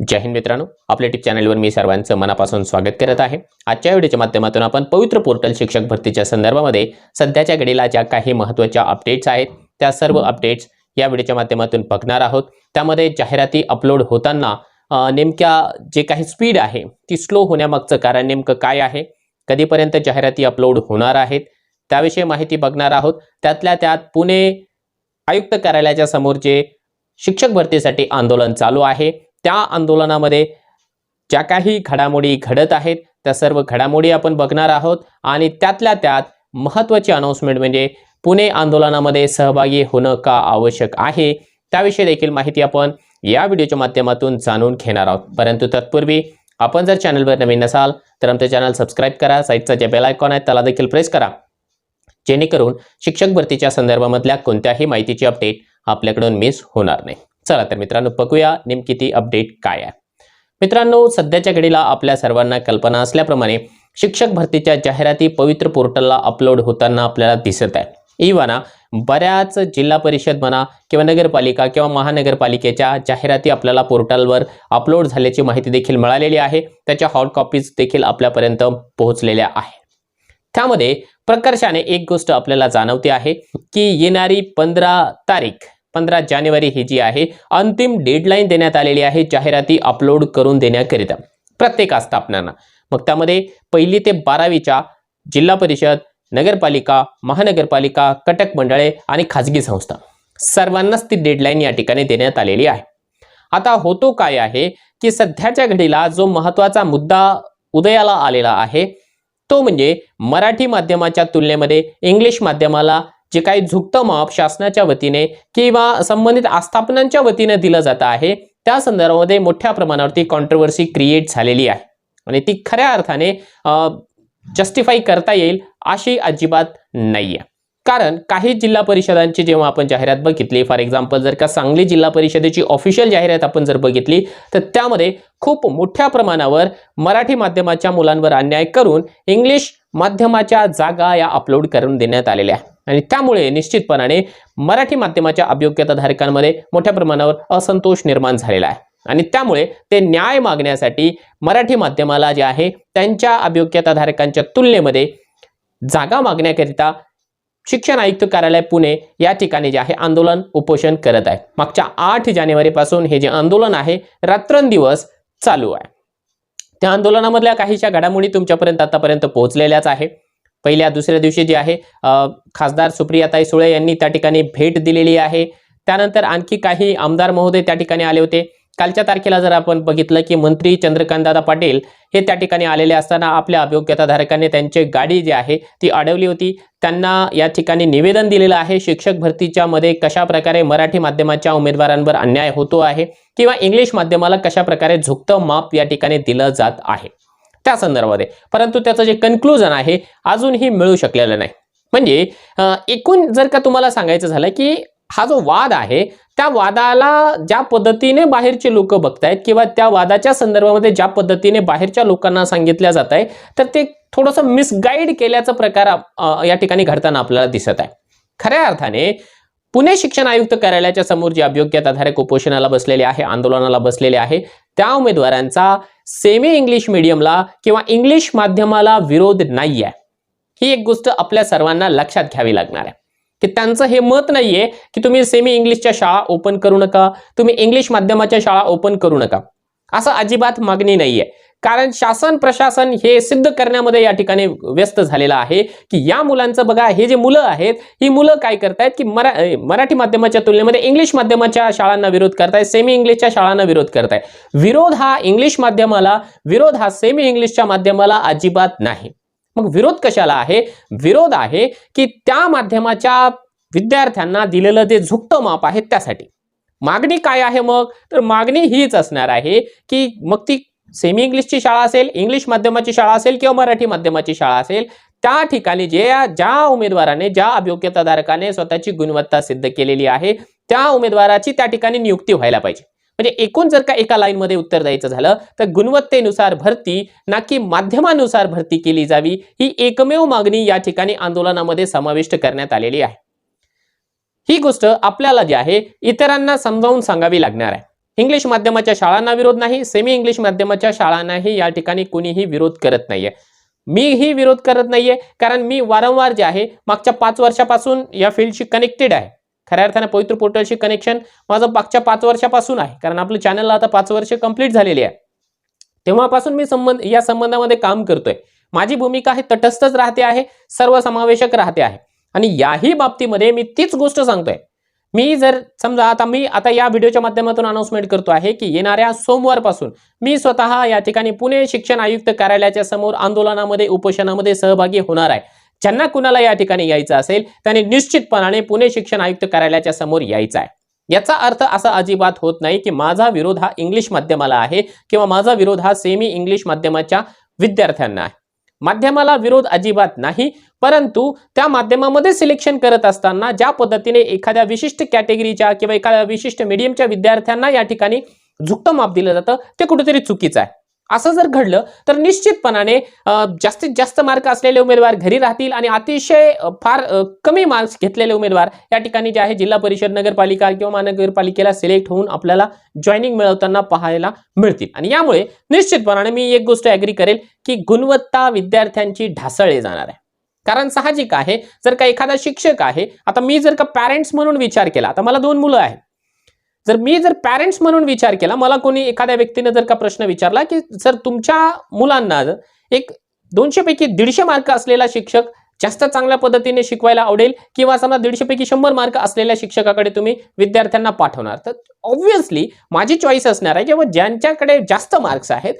जय हिंद मित्रांनो, आपल्या यूट्यूब चॅनलवर मी सर्वांचं मनापासून स्वागत करत आहे। आजच्या व्हिडिओच्या माध्यमातून आपण पवित्र पोर्टल शिक्षक भरतीच्या संदर्भामध्ये सध्याच्या घडीला ज्या काही महत्त्वाच्या अपडेट्स आहेत त्या सर्व अपडेट्स या व्हिडिओच्या माध्यमातून बघणार आहोत। त्यामध्ये जाहिराती अपलोड होताना नेमक्या जे काही स्पीड आहे ती स्लो होण्यामागचं कारण नेमकं काय आहे, कधीपर्यंत जाहिराती अपलोड होणार आहेत त्याविषयी माहिती बघणार आहोत। त्यातल्या त्यात पुणे आयुक्त कार्यालयाच्या समोर जे शिक्षक भरतीसाठी आंदोलन चालू आहे त्या आंदोलनामध्ये ज्या काही घडामोडी घडत आहेत त्या सर्व घडामोडी आपण बघणार आहोत आणि त्यातल्या त्यात महत्त्वाची अनाउन्समेंट म्हणजे पुणे आंदोलनामध्ये सहभागी होणं का आवश्यक आहे त्याविषयी देखील माहिती आपण या व्हिडिओच्या माध्यमातून जाणून घेणार आहोत। परंतु तत्पूर्वी आपण जर चॅनलवर नवीन असाल तर आमचे चॅनल सबस्क्राइब करा, साइडचा जे बेल आयकॉन आहे त्याला देखील प्रेस करा जेणेकरून शिक्षक भरतीच्या संदर्भामधल्या कोणत्याही माहितीची अपडेट आपल्याकडून मिस होणार नाही। चला तर मित्रांनो बघूया नेमकी ती अपडेट काय आहे। मित्रांनो, सध्याच्या घडीला आपल्या सर्वांना कल्पना असल्याप्रमाणे शिक्षक भरतीच्या जाहिराती पवित्र पोर्टलला अपलोड होताना आपल्याला दिसत आहे। इव्हन बऱ्याच जिल्हा परिषद म्हणा किंवा नगरपालिका किंवा महानगरपालिकेच्या जाहिराती आपल्याला पोर्टलवर अपलोड झाल्याची माहिती देखील मिळालेली आहे। त्याच्या हॉट कॉपीज देखील आपल्यापर्यंत पोहोचलेल्या आहेत। त्यामध्ये प्रकर्षाने एक गोष्ट आपल्याला जाणवते आहे की येणारी 15 जानेवारी ही जी आहे अंतिम डेडलाईन देण्यात आलेली आहे जाहिराती अपलोड करून देण्याकरिता प्रत्येक आस्थापनांना। मग त्यामध्ये 1ली ते 12वीच्या जिल्हा परिषद, नगरपालिका, महानगरपालिका, कटक मंडळे आणि खाजगी संस्था सर्वांनाच ती डेडलाईन या ठिकाणी देण्यात आलेली आहे। आता होतो काय आहे की सध्याच्या घडीला जो महत्त्वाचा मुद्दा उदयाला आलेला आहे तो म्हणजे मराठी माध्यमाच्या तुलनेमध्ये इंग्लिश माध्यमाला जे काही झुकतं माप शासनाच्या वतीने किंवा संबंधित आस्थापनांच्या वतीने दिलं जात आहे त्या संदर्भामध्ये मोठ्या प्रमाणावरती कॉन्ट्रोवर्सी क्रिएट झालेली आहे आणि ती खऱ्या अर्थाने जस्टिफाई करता येईल अशी अजिबात नाहीये। कारण काही जिल्हा परिषदांची जेव्हा आपण जाहिरात बघितली, फॉर एक्झाम्पल जर का सांगली जिल्हा परिषदेची ऑफिशियल जाहिरात आपण जर बघितली तर त्यामध्ये खूप मोठ्या प्रमाणावर मराठी माध्यमाच्या मुलांवर अन्याय करून इंग्लिश माध्यमाच्या जागा या अपलोड करून देण्यात आलेल्या आहेत आणि त्यामुळे निश्चितपणाने मराठी माध्यमाच्या अभियोग्यताधारकांमध्ये मोठ्या प्रमाणावर असंतोष निर्माण झालेला आहे आणि त्यामुळे ते न्याय मागण्यासाठी मराठी माध्यमाला जे आहे त्यांच्या अभियोग्यताधारकांच्या तुलनेमध्ये जागा मागण्याकरिता शिक्षण आयुक्त कार्यालय पुणे या ठिकाणी जे आहे आंदोलन उपोषण करत आहे। मागच्या 8 जानेवारीपासून हे जे आंदोलन आहे रात्रंदिवस चालू आहे। त्या आंदोलनामधल्या काहीशा घडामोडी तुमच्यापर्यंत आतापर्यंत पोहोचलेल्याच आहे। पहिल्या दुसऱ्या दिवशी जे आहे खासदार सुप्रियाताई सुळे यांनी त्या ठिकाणी भेट दिलेली आहे। त्यानंतर आणखी काही आमदार महोदय त्या ठिकाणी आले होते। कालच्या तारखेला जर आपण बघितलं की मंत्री चंद्रकांतदादा पाटील हे त्या ठिकाणी आलेले असताना आपल्या अभियोग्यताधारकांनी त्यांची गाडी जी आहे ती अडवली होती। त्यांना या ठिकाणी निवेदन दिलेलं आहे शिक्षक भरतीच्या मध्ये कशा प्रकारे मराठी माध्यमाच्या उमेदवारांवर अन्याय होतो आहे किंवा इंग्लिश माध्यमाला कशा प्रकारे झुकतं माप या ठिकाणी दिलं जात आहे त्या संदर्भामध्ये। परंतु त्याचं जे कन्क्लुजन आहे अजूनही मिळू शकलेलं नाही। म्हणजे एकूण जर का तुम्हाला सांगायचं झालं की हा जो वाद आहे त्या वादाला ज्या पद्धतीने बाहेरचे लोक बघतायत किंवा त्या वादाच्या संदर्भामध्ये ज्या पद्धतीने बाहेरच्या लोकांना सांगितल्या जात आहे तर ते थोडंसं मिसगाईड केल्याचा प्रकार या ठिकाणी घडताना आपल्याला दिसत आहे। खऱ्या अर्थाने पुणे शिक्षण आयुक्त कार्यालयाच्या समोर जे अभियोग्यताधारक उपोषणाला बसलेले आहे, आंदोलनाला बसलेले आहे त्या उमेदवारांचा सेमी इंग्लिश मीडियमला किंवा इंग्लिश माध्यमाला विरोध नाही आहे। ही एक गोष्ट आपल्या सर्वांना लक्षात घ्यावी लागणार आहे की त्यांचं हे मत नाहीये की तुम्ही सेमी इंग्लिशच्या शाळा ओपन करू नका, तुम्ही इंग्लिश माध्यमाच्या शाळा ओपन करू नका, असं अजिबात मागणी नाहीये। कारण शासन प्रशासन हे सिद्ध करण्यामध्ये या ठिकाणी व्यस्त झालेलं आहे की या मुलांचं बघा, हे जे मुलं आहेत ही मुलं काय करतायत की मराठी माध्यमाच्या तुलनेमध्ये इंग्लिश माध्यमाच्या शाळांना विरोध करतायत, सेमी इंग्लिशच्या शाळांना विरोध करतायत। विरोध हा इंग्लिश माध्यमाला, विरोध हा सेमी इंग्लिशच्या माध्यमाला अजिबात नाही। मग विरोध कशाला आहे? विरोध आहे की त्या माध्यमाच्या विद्यार्थ्यांना दिलेलं जे झुकतं माप आहे त्यासाठी। मागणी काय आहे मग? तर मागणी हीच असणार आहे की मग ती सेमी इंग्लिशची शाळा असेल, इंग्लिश माध्यमाची शाळा असेल किंवा मराठी माध्यमाची शाळा असेल, त्या ठिकाणी ज्या उमेदवाराने, ज्या अभियोग्यताधारकाने स्वतःची गुणवत्ता सिद्ध केलेली आहे त्या उमेदवाराची त्या ठिकाणी नियुक्ती व्हायला पाहिजे। म्हणजे एकूण जर का एका लाईन मध्ये उत्तर द्यायचं झालं तर गुणवत्तेनुसार भरती ना की माध्यमानुसार भरती केली जावी ही एकमेव मागणी या ठिकाणी आंदोलनामध्ये समाविष्ट करण्यात आलेली आहे। ही गोष्ट आपल्याला जी आहे इतरांना समजावून सांगावी लागणार आहे। इंग्लिश माध्यमाच्या शाळांना विरोध नाही, सेमी इंग्लिश माध्यमाच्या शाळांनाही या ठिकाणी कुणीही विरोध करत नाहीये. मीही विरोध करत नाहीये, कारण मी वारंवार जे आहे मागच्या 5 वर्षापासून या फील्डशी कनेक्टेड आहे. खऱ्या अर्थाने पवित्र पोर्टलशी कनेक्शन माझं मागच्या 5 वर्षापासून आहे, कारण आपलं चॅनलला आता 5 वर्ष कंप्लीट झालेली आहे. तेव्हापासून मी या संबंधामध्ये काम करतोय. माझी भूमिका ही तटस्थच राहते आहे, सर्वसमावेशक राहते आहे. आणि याही बाबतीमध्ये मी तीच गोष्ट सांगतोय. मी जर समजा आता या व्हिडिओच्या माध्यमातून अनाउन्समेंट करतो आहे की येणाऱ्या सोमवारपासून मी स्वतः या ठिकाणी पुणे शिक्षण आयुक्त कार्यालयाच्या समोर आंदोलनामध्ये, उपोषणामध्ये सहभागी होणार आहे. ज्यांना कुणाला या ठिकाणी यायचं असेल त्यांनी निश्चितपणाने पुणे शिक्षण आयुक्त कार्यालयाच्या समोर यायचं आहे. याचा अर्थ असा अजिबात होत नाही की माझा विरोध हा इंग्लिश माध्यमाला आहे किंवा माझा विरोध हा सेमी इंग्लिश माध्यमाच्या विद्यार्थ्यांना आहे. माध्यमाला विरोध अजिबात नाही, परंतु त्या माध्यमामध्ये सिलेक्शन करत असताना ज्या पद्धतीने एखाद्या विशिष्ट कॅटेगरीच्या किंवा एखाद्या विशिष्ट मीडियमच्या विद्यार्थ्यांना या ठिकाणी झुकतं माप दिलं जातं ते कुठेतरी चुकीचं आहे. असं जर घडलं तर निश्चितपणाने जास्तीत जास्त मार्क असलेले उमेदवार घरी राहतील आणि अतिशय फार कमी मार्क्स घेतलेले उमेदवार या ठिकाणी जे आहे जिल्हा परिषद, नगरपालिका किंवा महानगरपालिकेला सिलेक्ट होऊन आपल्याला जॉईनिंग मिळवताना पाहायला मिळतील. आणि यामुळे निश्चितपणाने मी एक गोष्ट ॲग्री करेल की गुणवत्ता विद्यार्थ्यांची ढासळली जाणार आहे. कारण साहजिक आहे, जर का एखादा शिक्षक आहे, आता मी जर का पॅरेंट्स म्हणून विचार केला, आता मला 2 मुलं आहेत, जर मी पॅरेंट्स म्हणून विचार केला, मला कोणी एखाद्या व्यक्तीने जर का प्रश्न विचारला की सर तुमच्या मुलांना एक 200 पैकी 150 मार्क असलेला शिक्षक जास्त चांगल्या पद्धतीने शिकवायला आवडेल किंवा समजा 150 पैकी 100 मार्क असलेल्या शिक्षकाकडे तुम्ही विद्यार्थ्यांना पाठवणार, तर ऑब्व्हियसली माझी चॉईस असणार आहे की ज्यांच्याकडे जास्त मार्क्स आहेत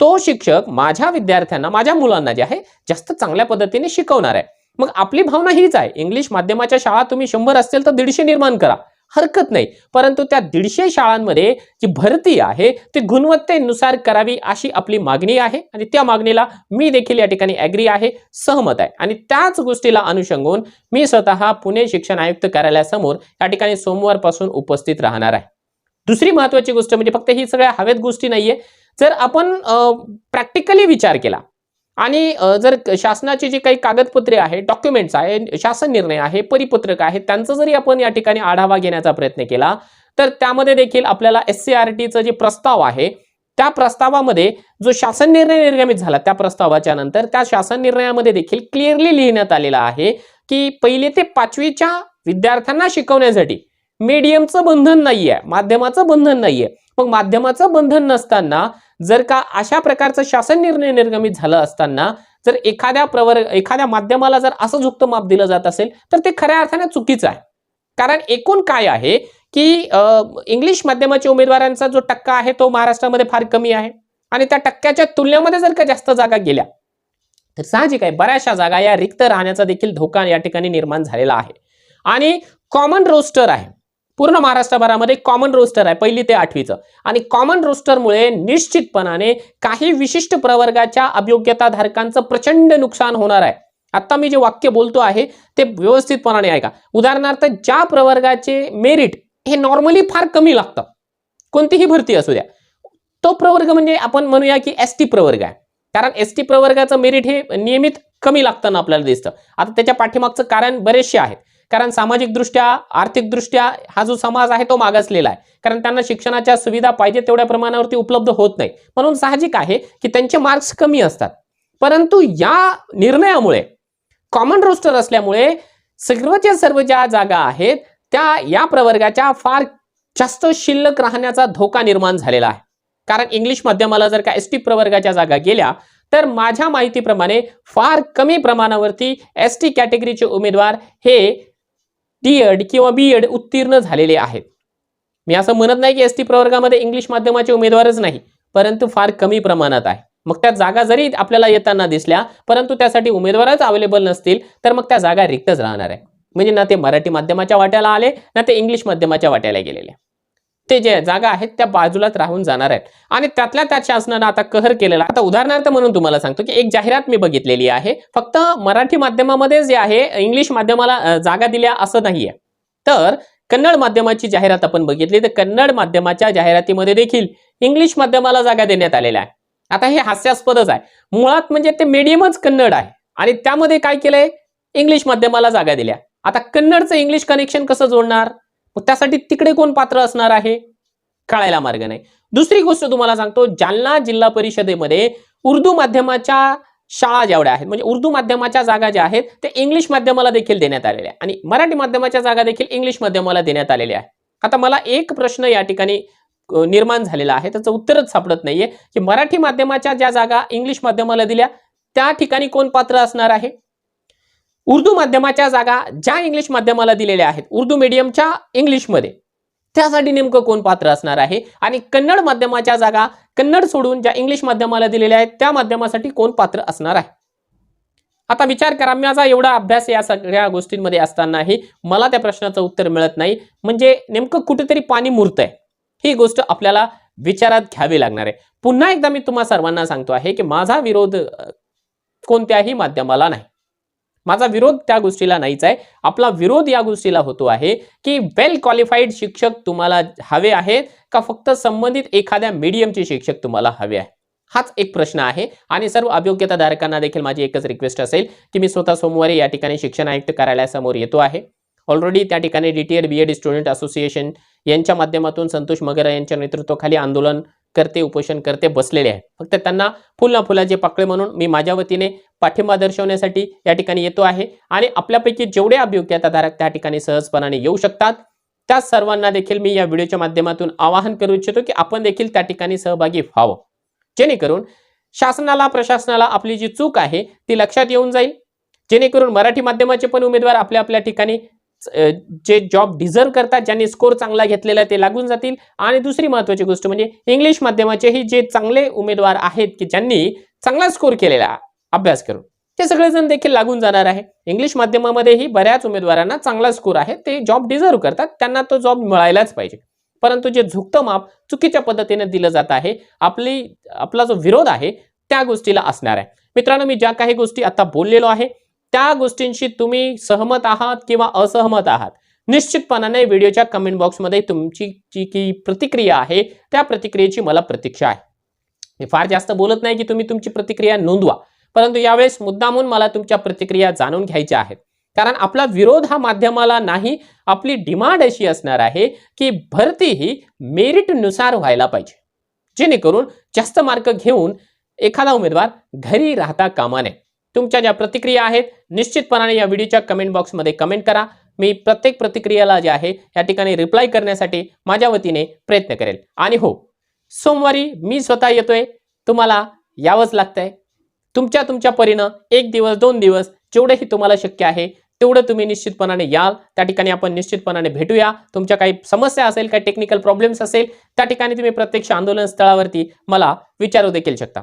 तो शिक्षक माझ्या विद्यार्थ्यांना, माझ्या मुलांना जे आहे जास्त चांगल्या पद्धतीने शिकवणार आहे. मग आपली भावना हीच आहे, इंग्लिश माध्यमाच्या शाळा तुम्ही 100 असतील तर 150 निर्माण करा, हरकत नाही. परंतु त्या 150 शाळांमध्ये जी भरती आहे ती गुणवत्तेनुसार करावी अशी आपली मागणी आहे आणि त्या मागणीला मी देखील या ठिकाणी ॲग्री आहे, सहमत आहे. आणि त्याच गोष्टीला अनुषंगून मी स्वतः पुणे शिक्षण आयुक्त कार्यालयासमोर या ठिकाणी सोमवारपासून उपस्थित राहणार आहे. दुसरी महत्त्वाची गोष्ट म्हणजे फक्त ही सगळ्या हवेत गोष्टी नाहीये. जर आपण प्रॅक्टिकली विचार केला आणि जर शासनाची जी काही कागदपत्रे आहे, डॉक्युमेंट्स आहे, शासन निर्णय आहे, परिपत्रक आहे, त्यांचा जरी आपण या ठिकाणी आढावा घेण्याचा प्रयत्न केला तर त्यामध्ये देखील आपल्याला SCRTचं जे प्रस्ताव आहे त्या प्रस्तावामध्ये जो शासन निर्णय निर्गमित झाला त्या प्रस्तावाच्या नंतर त्या शासन निर्णयामध्ये देखील क्लिअरली लिहिण्यात आलेलं आहे की 1ली ते 5वीच्या विद्यार्थ्यांना शिकवण्यासाठी मीडियमचं बंधन नाहीये, माध्यमाचं बंधन नाहीये. मग माध्यमाचं बंधन नसताना जर का अशा प्रकारचा शासन निर्णय निर्गमित झाला असताना जर एखाद्या माध्यमाला जर असं झुकतं माप दिलं जात असेल तर ते खऱ्या अर्थाने चुकीचं आहे. कारण एकूण काय आहे की इंग्लिश माध्यमाच्या उमेदवारांचा जो टक्का आहे तो महाराष्ट्रामध्ये फार कमी आहे आणि त्या टक्क्याच्या तुलनेमध्ये जर का जास्त जागा गेल्या तर साहजिक आहे बऱ्याचशा जागा या रिक्त राहण्याचा देखील धोका या ठिकाणी निर्माण झालेला आहे. आणि कॉमन रोस्टर आहे, पूर्ण महाराष्ट्रभरामध्ये कॉमन रोस्टर आहे 1ली ते 8वीचं. आणि कॉमन रोस्टरमुळे निश्चितपणाने काही विशिष्ट प्रवर्गाच्या अभियोग्यताधारकांचं प्रचंड नुकसान होणार आहे. आता मी जे वाक्य बोलतो आहे ते व्यवस्थितपणाने ऐका. उदाहरणार्थ ज्या प्रवर्गाचे मेरिट हे नॉर्मली फार कमी लागतं, कोणतीही भरती असू द्या, तो प्रवर्ग म्हणजे आपण म्हणूया की ST प्रवर्ग आहे. कारण ST प्रवर्गाचं मेरिट हे नियमित कमी लागताना आपल्याला दिसतं. आता त्याच्या पाठीमागचं कारण बरेचसे आहेत. कारण सामाजिकदृष्ट्या, आर्थिकदृष्ट्या हा जो समाज आहे तो मागासलेला आहे, कारण त्यांना शिक्षणाच्या सुविधा पाहिजे तेवढ्या प्रमाणावरती उपलब्ध होत नाही, म्हणून साहजिक आहे की त्यांचे मार्क्स कमी असतात. परंतु या निर्णयामुळे कॉमन रोस्टर असल्यामुळे सर्वच्या सर्व ज्या जागा आहेत त्या या प्रवर्गाच्या फार जास्त शिल्लक राहण्याचा धोका निर्माण झालेला आहे. कारण इंग्लिश माध्यमाला जर का ST प्रवर्गाच्या जागा गेल्या तर माझ्या माहितीप्रमाणे फार कमी प्रमाणावरती ST कॅटेगरीचे उमेदवार हे D.Ed किंवा B.Ed उत्तीर्ण झालेले आहेत. मी असं म्हणत नाही की ST प्रवर्गामध्ये इंग्लिश माध्यमाचे उमेदवारच नाही, परंतु फार कमी प्रमाणात आहे. मग त्या जागा जरी आपल्याला येताना दिसल्या परंतु त्यासाठी उमेदवारच अवेलेबल नसतील तर मग त्या जागा रिक्तच राहणार आहे. म्हणजे ना ते मराठी माध्यमाच्या वाट्याला आले ना ते इंग्लिश माध्यमाच्या वाट्याला गेलेले, ते जे जागा आहेत त्या बाजूलाच राहून जाणार आहेत. आणि त्यातल्या त्यात शासनानं आता कहर केलेला. आता उदाहरणार्थ म्हणून तुम्हाला सांगतो की एक जाहिरात मी बघितलेली आहे, फक्त मराठी माध्यमामध्ये जे आहे इंग्लिश माध्यमाला जागा दिल्या असं नाहीये, तर कन्नड माध्यमाची जाहिरात आपण बघितली तर कन्नड माध्यमाच्या जाहिरातीमध्ये देखील इंग्लिश माध्यमाला जागा देण्यात आलेल्या आहे. आता हे हास्यास्पदच आहे, मुळात म्हणजे ते मीडियमच कन्नड आहे आणि त्यामध्ये काय केलंय, इंग्लिश माध्यमाला जागा दिल्या. आता कन्नडचं इंग्लिश कनेक्शन कसं जोडणार, मग त्यासाठी तिकडे कोण पात्र असणार आहे, कळायला मार्ग नाही. दुसरी गोष्ट तुम्हाला सांगतो, जालना जिल्हा परिषदेमध्ये उर्दू माध्यमाच्या शाळा जेवढ्या आहेत, म्हणजे उर्दू माध्यमाच्या जागा ज्या आहेत ते इंग्लिश माध्यमाला देखील देण्यात आलेल्या आहे आणि मराठी माध्यमाच्या जागा देखील इंग्लिश माध्यमाला देण्यात आलेल्या आहे. आता मला एक प्रश्न या ठिकाणी निर्माण झालेला आहे, त्याचं उत्तरच सापडत नाहीये की मराठी माध्यमाच्या ज्या जागा इंग्लिश माध्यमाला दिल्या त्या ठिकाणी कोण पात्र असणार आहे. उर्दू माध्यमाच्या जागा ज्या इंग्लिश माध्यमाला दिलेल्या आहेत उर्दू मीडियमच्या इंग्लिशमध्ये, त्यासाठी नेमकं कोण पात्र असणार आहे. आणि कन्नड माध्यमाच्या जागा कन्नड सोडून ज्या इंग्लिश माध्यमाला दिलेल्या आहेत त्या माध्यमासाठी कोण पात्र असणार आहे. आता विचार करा, माझा एवढा अभ्यास या सगळ्या गोष्टींमध्ये असतानाही मला त्या प्रश्नाचं उत्तर मिळत नाही, म्हणजे नेमकं कुठेतरी पाणी मुरतंय. ही गोष्ट आपल्याला विचारात घ्यावी लागणार आहे. पुन्हा एकदा मी तुम्हा सर्वांना सांगतो आहे की माझा विरोध कोणत्याही माध्यमाला नाही, माझा विरोध त्या गोष्टीला नाहीच आहे. आपला विरोध या गोष्टीला होतो आहे की वेल क्वालिफाईड शिक्षक तुम्हाला हवे आहेत का फक्त संबंधित एखाद्या मीडियमचे शिक्षक तुम्हाला हवे आहे, हाच एक प्रश्न आहे. आणि सर्व अभियोग्यताधारकांना देखील माझी एकच रिक्वेस्ट असेल की मी स्वतः सोमवारी या ठिकाणी शिक्षण आयुक्त कार्यालयासमोर येतो आहे. ऑलरेडी त्या ठिकाणी DTED BEd स्टुडंट असोसिएशन यांच्या माध्यमातून संतोष मगर यांच्या नेतृत्वाखाली आंदोलन करते, उपोषण करते बसलेले आहेत. फक्त त्यांना फुल ना फुलाचे पाकळे म्हणून मी माझ्या वतीने पाठिंबा दर्शवण्यासाठी या ठिकाणी येतो आहे. आणि आपल्यापैकी जेवढे अभियोग्यताधारक त्या ठिकाणी सहजपणाने येऊ शकतात त्या सर्वांना देखील मी या व्हिडिओच्या माध्यमातून आवाहन करू इच्छितो की आपण देखील त्या ठिकाणी सहभागी व्हावं, जेणेकरून शासनाला, प्रशासनाला आपली जी चूक आहे ती लक्षात येऊन जाईल, जेणेकरून मराठी माध्यमाचे पण उमेदवार आपल्या आपल्या ठिकाणी जे जॉब डिझर्व करतात, ज्यांनी स्कोर चांगला घेतलेला ते लागून जातील. आणि दुसरी महत्त्वाची गोष्ट म्हणजे इंग्लिश माध्यमाचेही जे चांगले उमेदवार आहेत की ज्यांनी चांगला स्कोर केलेला अभ्यास करून, ते सगळेजण देखील लागून जाणार आहे. इंग्लिश माध्यमामध्येही बऱ्याच उमेदवारांना चांगला स्कोर आहे, ते जॉब डिझर्व करतात, त्यांना तो जॉब मिळायलाच पाहिजे. परंतु जे झुकतं माप चुकीच्या पद्धतीने दिलं जात आहे, आपला जो विरोध आहे त्या गोष्टीला असणार आहे. मित्रांनो, मी ज्या काही गोष्टी आता बोललेलो आहे त्या गोष्टींशी तुम्ही सहमत आहात किंवा असहमत आहात, निश्चितपणाने व्हिडिओच्या कमेंट बॉक्समध्ये तुमची जी की प्रतिक्रिया आहे त्या प्रतिक्रियेची मला प्रतीक्षा आहे. मी फार जास्त बोलत नाही की तुम्ही तुमची प्रतिक्रिया नोंदवा, परंतु यावेळेस मुद्दामून मला तुमच्या प्रतिक्रिया जाणून घ्यायच्या आहेत. कारण आपला विरोध हा माध्यमाला नाही, आपली डिमांड अशी असणार आहे की भरती ही मेरिटनुसार व्हायला पाहिजे, जेणेकरून जास्त मार्क घेऊन एखादा उमेदवार घरी राहता कामा नये. तुमच्या ज्या प्रतिक्रिया आहेत निश्चितपणाने या व्हिडिओच्या कमेंट बॉक्समध्ये कमेंट करा. मी प्रत्येक प्रतिक्रियाला जे आहे या ठिकाणी रिप्लाय करण्यासाठी माझ्या वतीने प्रयत्न करेल. आणि हो, सोमवारी मी स्वतः येतोय, तुम्हाला यावंच लागतंय. तुमच्या परीनं 1 दिवस 2 दिवस जेवढेही तुम्हाला शक्य आहे तेवढं तुम्ही निश्चितपणाने याल. त्या ठिकाणी आपण निश्चितपणाने भेटूया. तुमच्या काही समस्या असेल, काही टेक्निकल प्रॉब्लेम्स असेल, त्या ठिकाणी तुम्ही प्रत्यक्ष आंदोलन स्थळावरती मला विचारू देखील शकता.